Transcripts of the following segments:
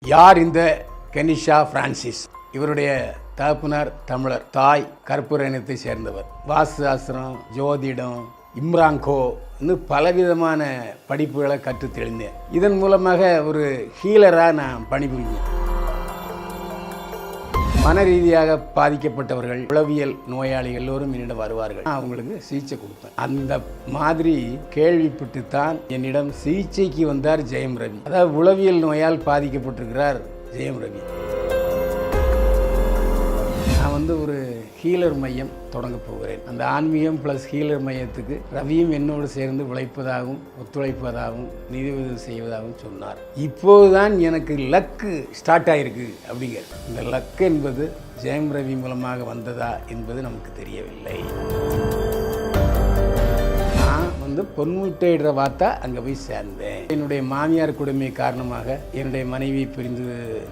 யார் இந்த Kenisha Francis? இவருடைய தகப்பனார் தமிழர், தாய் கருப்பூர் இனத்தை சேர்ந்தவர். வாஸ்து சாஸ்திரம், ஜோதிடம், இம்ராங்கோ இன்னும் பலவிதமான படிப்புகளை கற்று தெளிந்தேன். இதன் மூலமாக ஒரு ஹீலராக நான் பணிபுரிஞ்சேன். மன ரீதியாக பாதிக்கப்பட்டவர்கள், உளவியல் நோயாளிகள் எல்லோரும் என்னிடம் வருவார்கள். நான் அவங்களுக்கு சிகிச்சை கொடுப்பேன். அந்த மாதிரி கேள்விப்பட்டு தான் என்னிடம் சிகிச்சைக்கு வந்தார் ஜெயம் ரவி. அதாவது உளவியல் நோயால் பாதிக்கப்பட்டிருக்கிறார் ஜெயம் ரவி. நான் ஒரு ஹீலர் மையம் தொடங்க போகிறேன். அந்த ஆன்மீகம் பிளஸ் ஹீலர் மையத்துக்கு ரவியும் என்னோடு சேர்ந்து உழைப்பதாகவும் ஒத்துழைப்பதாகவும் நிதி உதவி செய்வதாகவும் சொன்னார். இப்போதுதான் எனக்கு லக்கு ஸ்டார்ட் ஆகிருக்கு அப்படிங்கிற. இந்த லக்கு என்பது ஜெயம் ரவி மூலமாக வந்ததா என்பது நமக்கு தெரியவில்லை. நான் பொன்முட்டையிடுற வார்த்தா அங்கே போய் சேர்ந்தேன். என்னுடைய மாமியார் கொடுமை காரணமாக என்னுடைய மனைவி பிரிந்து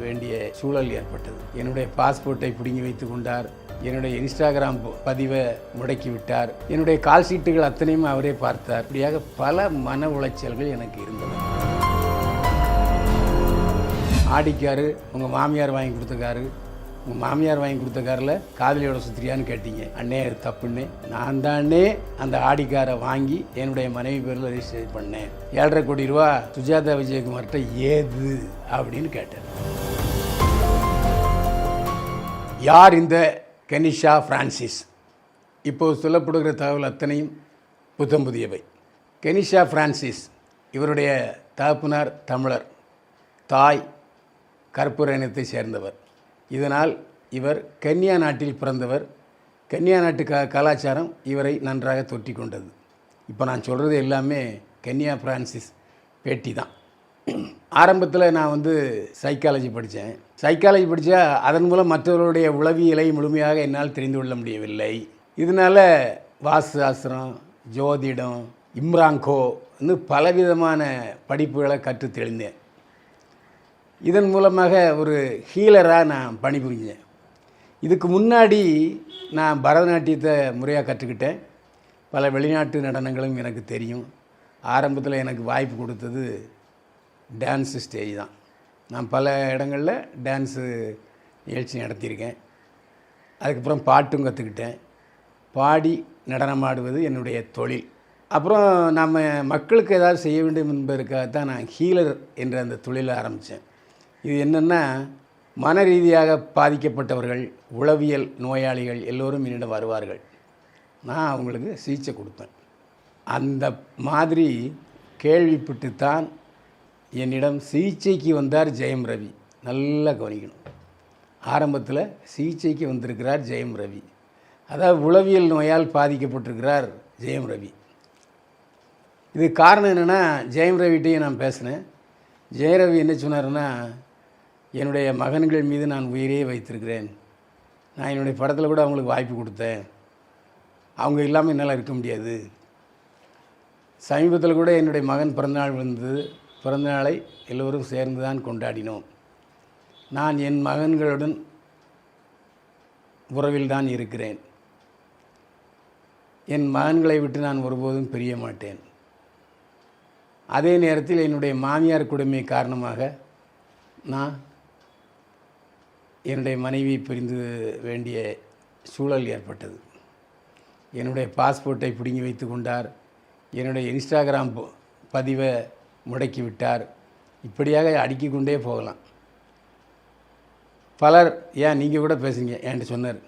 வேண்டிய சூழல் ஏற்பட்டது. என்னுடைய பாஸ்போர்ட்டை பிடுங்கி வைத்துக் கொண்டார். என்னுடைய இன்ஸ்டாகிராம் பதிவை முடக்கி விட்டார். என்னுடைய கால் சீட்டுகள் அத்தனையும் அவரே பார்த்தார். இப்படியாக பல மன உளைச்சல்கள் எனக்கு இருந்தது. ஆடிக்காரு உங்கள் மாமியார் வாங்கி கொடுத்தக்காரு, உங்கள் மாமியார் வாங்கி கொடுத்த காரில் காதலியோட சுத்திரியான்னு கேட்டீங்க. அண்ணே அது தப்புன்னு. நான் தானே அந்த ஆடிக்காரை வாங்கி என்னுடைய மனைவி பேரில் ரெஜிஸ்டர் பண்ணேன். 7.5 கோடி ரூபா சுஜாதா விஜயகுமார்கிட்ட ஏது அப்படின்னு கேட்டேன். யார் இந்த கெனிஷா பிரான்சிஸ்? இப்போது சொல்லப்படுகிற தகவல் அத்தனையும் புத்தம் புதியவை. கெனிஷா பிரான்சிஸ் இவருடைய தகப்பனார் தமிழர், தாய் கருப்பூர் இனத்தை சேர்ந்தவர். இதனால் இவர் கன்னியா நாட்டில் பிறந்தவர். கன்னியா நாட்டு கலாச்சாரம் இவரை நன்றாக தொற்றி கொண்டது. இப்போ நான் சொல்கிறது எல்லாமே கன்னியா பிரான்சிஸ் பேட்டி தான். ஆரம்பத்தில் நான் சைக்காலஜி படித்தேன். சைக்காலஜி படித்தா அதன் மூலம் மற்றவர்களுடைய உளவியலை முழுமையாக என்னால் தெரிந்து கொள்ள முடியவில்லை. இதனால் வாஸ்து சாஸ்திரம், ஜோதிடம், இம்ராங்கோ இன்னும் பலவிதமான படிப்புகளை கற்று தெளிந்தேன். இதன் மூலமாக ஒரு ஹீலராக நான் பணிபுரிஞ்சேன். இதுக்கு முன்னாடி நான் பரதநாட்டியத்தை முறையாக கற்றுக்கிட்டேன். பல வெளிநாட்டு நடனங்களும் எனக்கு தெரியும். ஆரம்பத்தில் எனக்கு வாய்ப்பு கொடுத்தது டான்ஸு ஸ்டேஜ் தான். நான் பல இடங்களில் டான்ஸு நிகழ்ச்சி நடத்தியிருக்கேன். அதுக்கப்புறம் பாட்டும் கற்றுக்கிட்டேன். பாடி நடனமாடுவது என்னுடைய தொழில். அப்புறம் நம்ம மக்களுக்கு ஏதாவது செய்ய வேண்டும் என்பதற்காகத்தான் நான் ஹீலர் என்ற அந்த தொழிலை ஆரம்பித்தேன். இது என்னென்னா, மன ரீதியாக பாதிக்கப்பட்டவர்கள், உளவியல் நோயாளிகள் எல்லோரும் என்னிடம் வருவார்கள். நான் அவங்களுக்கு சிகிச்சை கொடுப்பேன். அந்த மாதிரி கேள்விப்பட்டு தான் என்னிடம் சிகிச்சைக்கு வந்தார் ஜெயம் ரவி. நல்லா கவனிக்கணும். ஆரம்பத்தில் சிகிச்சைக்கு வந்திருக்கிறார் ஜெயம் ரவி. அதாவது உளவியல் நோயால் பாதிக்கப்பட்டிருக்கிறார் ஜெயம் ரவி. இது காரணம் என்னென்னா, ஜெயம் ரவிட்டையும் நான் பேசினேன். ஜெயம் ரவி என்ன சொன்னார்னா, என்னுடைய மகன்கள் மீது நான் உயிரே வைத்திருக்கிறேன். நான் என்னுடைய படத்தில் கூட அவங்களுக்கு வாய்ப்பு கொடுத்தேன். அவங்க இல்லாமல் என்னால் இருக்க முடியாது. சமீபத்தில் கூட என்னுடைய மகன் பிறந்தநாளை எல்லோரும் சேர்ந்து தான் கொண்டாடினோம். நான் என் மகன்களுடன் உறவில் தான் இருக்கிறேன். என் மகன்களை விட்டு நான் ஒருபோதும் பிரிய மாட்டேன். அதே நேரத்தில் என்னுடைய மாமியார் கொடுமை காரணமாக நான் என்னுடைய மனைவி பிரிந்து வேண்டிய சூழல் ஏற்பட்டது. என்னுடைய பாஸ்போர்ட்டை பிடுங்கி வைத்து கொண்டார். என்னுடைய இன்ஸ்டாகிராம் பதிவை முடக்கி விட்டார். இப்படியாக அடுக்கிக் கொண்டே போகலாம். பலர், ஏன் நீங்கள் கூட பேசுங்க, என்கிட்ட சொன்னார்.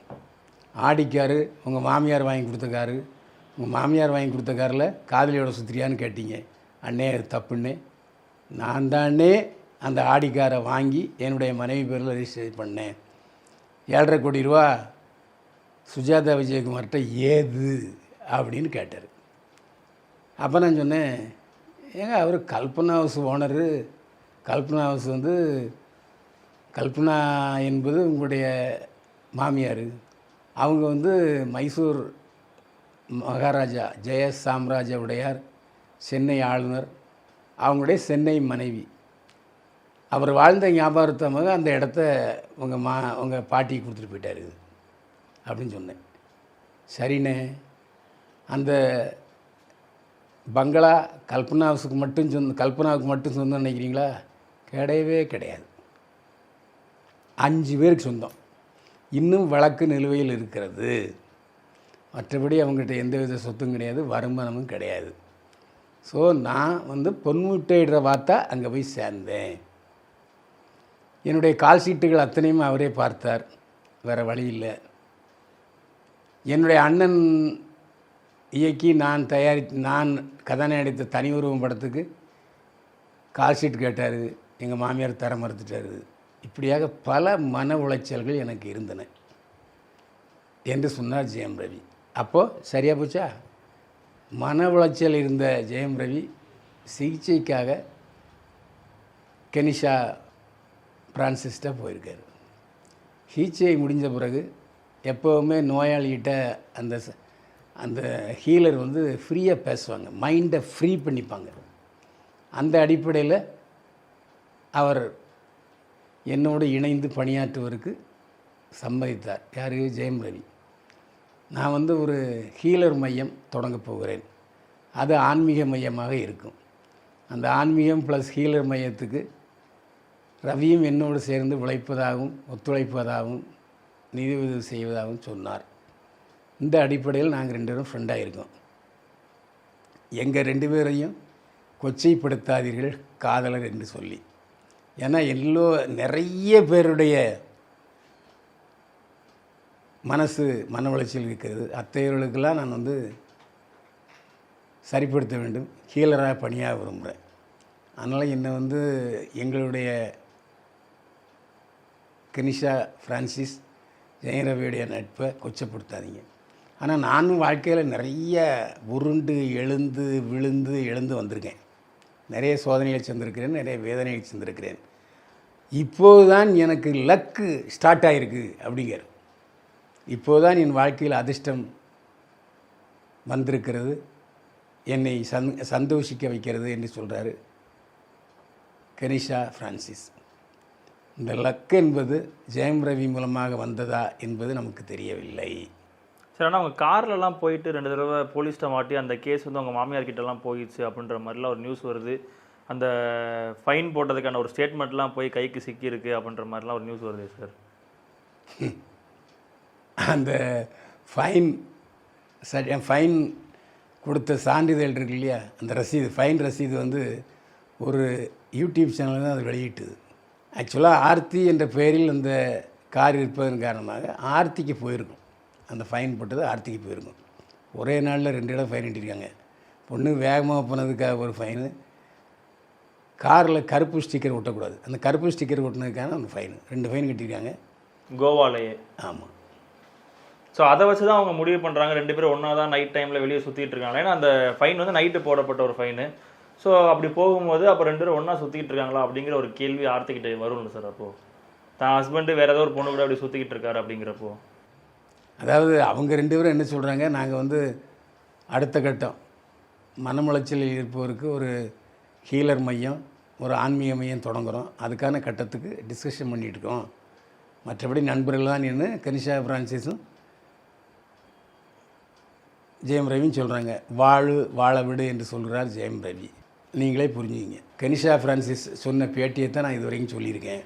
ஆடிக்காரு உங்கள் மாமியார் வாங்கி கொடுத்த காரு, உங்கள் மாமியார் வாங்கி கொடுத்த காரில் காதலியோட சுத்திரியான்னு கேட்டீங்க. அண்ணே அது தப்புன்னு. நான் தானே அந்த ஆடிக்காரை வாங்கி என்னுடைய மனைவி பேரில் ரெஜிஸ்டர் பண்ணேன். 7.5 கோடி ரூபா சுஜாதா விஜயகுமார்கிட்ட ஏது அப்படின்னு கேட்டார். அப்போ நான் சொன்னேன், ஏங்க அவர் Kalpana house owner. Kalpana house Kalpana என்பது உங்களுடைய மாமியார். அவங்க மைசூர் மகாராஜா ஜெய சாம்ராஜ்ய உடையார், சென்னை ஆளுநர், அவங்களுடைய சென்னை மனைவி. அவர் வாழ்ந்த ஞாபகார்த்தமாக அந்த இடத்த உங்கள் பாட்டிக்கு கொடுத்துட்டு போயிட்டார் அப்படின்னு சொன்னேன். சரிண்ணே, அந்த பங்களா கல்பனாவுக்கு மட்டும் சொந்தம் நினைக்கிறீங்களா? கிடையவே கிடையாது. 5 பேருக்கு சொந்தம். இன்னும் வழக்கு நிலுவையில் இருக்கிறது. மற்றபடி அவங்ககிட்ட எந்தவித சொத்தும் கிடையாது, வருமானமும் கிடையாது. ஸோ நான் வந்து பொன்முட்டையிடுற வார்த்தா அங்கே போய் சேர்ந்தேன். என்னுடைய கால் சீட்டுகள் அத்தனையும் அவரே பார்த்தார், வேறு வழி இல்லை. என்னுடைய அண்ணன் இயக்கி நான் கதாநாயகத்த தனி உருவம் படத்துக்கு கால் ஷீட் கேட்டார், எங்கள் மாமியார் தர மறுத்துட்டார். இப்படியாக பல மன உளைச்சல்கள் எனக்கு இருந்தன என்று சொன்னார் ஜெயம் ரவி. அப்போது சரியாக போச்சா? மன உளைச்சல் இருந்த ஜெயம் ரவி சிகிச்சைக்காக கெனிஷா பிரான்சிஸ்டாக போயிருக்கார். சிகிச்சை முடிஞ்ச பிறகு எப்போவுமே நோயாளிகிட்ட அந்த ஹீலர் வந்து ஃப்ரீயாக பேசுவாங்க, மைண்டை ஃப்ரீ பண்ணிப்பாங்க. அந்த அடிப்படையில் அவர் என்னோடு இணைந்து பணியாற்றுவதற்கு சம்மதித்தார். யார்? ஜெயம் ரவி. நான் வந்து ஒரு ஹீலர் மையம் தொடங்கப் போகிறேன். அது ஆன்மீக மையமாக இருக்கும். அந்த ஆன்மீகம் ப்ளஸ் ஹீலர் மையத்துக்கு ரவியும் என்னோடு சேர்ந்து உழைப்பதாகவும் ஒத்துழைப்பதாகவும் நிதி உதவி செய்வதாகவும் சொன்னார். இந்த அடிப்படையில் நாங்கள் 2 பேரும் ஃப்ரெண்டாக இருக்கோம். எங்கள் 2 பேரையும் கொச்சைப்படுத்தாதீர்கள் காதலர் என்று சொல்லி. ஏன்னா நிறைய பேருடைய மன உளைச்சல் இருக்கிறது. அத்தையவர்களுக்கெல்லாம் நான் வந்து சரிப்படுத்த வேண்டும், ஹீலராக பணியாக விரும்புகிறேன். அதனால் என்னை வந்து எங்களுடைய கெனிஷா ஃப்ரான்சிஸ் ஜெயம் ரவியுடைய நட்பை கொச்சப்படுத்தாதீங்க. ஆனால் நானும் வாழ்க்கையில் நிறைய உருண்டு விழுந்து வந்திருக்கேன். நிறைய சோதனைகளை செஞ்சுருக்கிறேன், நிறைய வேதனைகளை செஞ்சுருக்கிறேன். இப்போது தான் எனக்கு லக்கு ஸ்டார்ட் ஆகிருக்கு அப்படிங்கிற. இப்போது தான் என் வாழ்க்கையில் அதிர்ஷ்டம் வந்திருக்கிறது, என்னை சந்தோஷிக்க வைக்கிறது என்று சொல்கிறாரு கெனிஷா ஃப்ரான்சிஸ். இந்த லக்கு என்பது ஜெயம் ரவி மூலமாக வந்ததா என்பது நமக்கு தெரியவில்லை. சரி, ஆனால் அவங்க கார்லலாம் போயிட்டு 2 தடவை போலீஸ்கிட்ட மாட்டி அந்த கேஸ் வந்து அவங்க மாமியார் கிட்டலாம் போயிடுச்சு அப்படின்ற மாதிரிலாம் ஒரு நியூஸ் வருது. அந்த ஃபைன் போட்டதுக்கான ஒரு ஸ்டேட்மெண்ட்லாம் போய் கைக்கு சிக்கியிருக்கு அப்படின்ற மாதிரிலாம் ஒரு நியூஸ் வருது சார். அந்த ஃபைன் கொடுத்த சான்றிதழ் இருக்கு இல்லையா, அந்த ரசீது, ஃபைன் ரசீது வந்து ஒரு யூடியூப் சேனல் தான் அது வெளியிட்டுது. ஆக்சுவலாக ஆர்த்தி என்ற பெயரில் அந்த கார் இருப்பதன் காரணமாக ஆர்த்திக்கு போயிருக்கும். அந்த ஃபைன் போட்டது ஆர்த்திக்கு போயிருக்கும். ஒரே நாளில் 2 இடம் ஃபைன் கட்டியிருக்காங்க. பொண்ணு வேகமாக போனதுக்காக ஒரு ஃபைனு, காரில் கருப்பு ஸ்டிக்கர் ஒட்டக்கூடாது, அந்த கருப்பு ஸ்டிக்கர் ஒட்டினதுக்கான அந்த ஃபைனு, 2 ஃபைன் கட்டியிருக்காங்க கோவாலேயே. ஆமாம். ஸோ அதை வச்சு தான் அவங்க முடிவு பண்ணுறாங்க 2 பேரும் ஒன்றா தான் நைட் டைமில் வெளியே சுற்றிட்டு இருக்காங்க. ஏன்னா அந்த ஃபைன் வந்து நைட்டு போடப்பட்ட ஒரு ஃபைனு. ஸோ அப்படி போகும்போது அப்போ 2 பேரும் ஒன்றா சுற்றிக்கிட்டு இருக்காங்களா அப்படிங்கிற ஒரு கேள்வி ஆர்த்திக்கிட்ட வரும்ல சார். அப்போது தான் ஹஸ்பண்டு வேறு ஏதோ ஒரு பொண்ணு கூட அப்படி சுற்றிக்கிட்டு இருக்காரு அப்படிங்கிறப்போ, அதாவது அவங்க 2 பேரும் என்ன சொல்கிறாங்க, நாங்கள் வந்து அடுத்த கட்டம் மனமுளைச்சலில் இருப்பவருக்கு ஒரு ஹீலர் மையம், ஒரு ஆன்மீக மையம் தொடங்குகிறோம், அதுக்கான கட்டத்துக்கு டிஸ்கஷன் பண்ணிகிட்ருக்கோம். மற்றபடி நண்பர்கள் தான் நின்று கெனிஷா ஃப்ரான்சிஸும் ஜெயம் ரவின்னு சொல்கிறாங்க. வாழ விடு என்று சொல்கிறார் ஜெயம் ரவி. நீங்களே புரிஞ்சுக்கிங்க. கெனிஷா ஃப்ரான்சிஸ் சொன்ன பேட்டியை தான் நான் இது வரைக்கும் சொல்லியிருக்கேன்.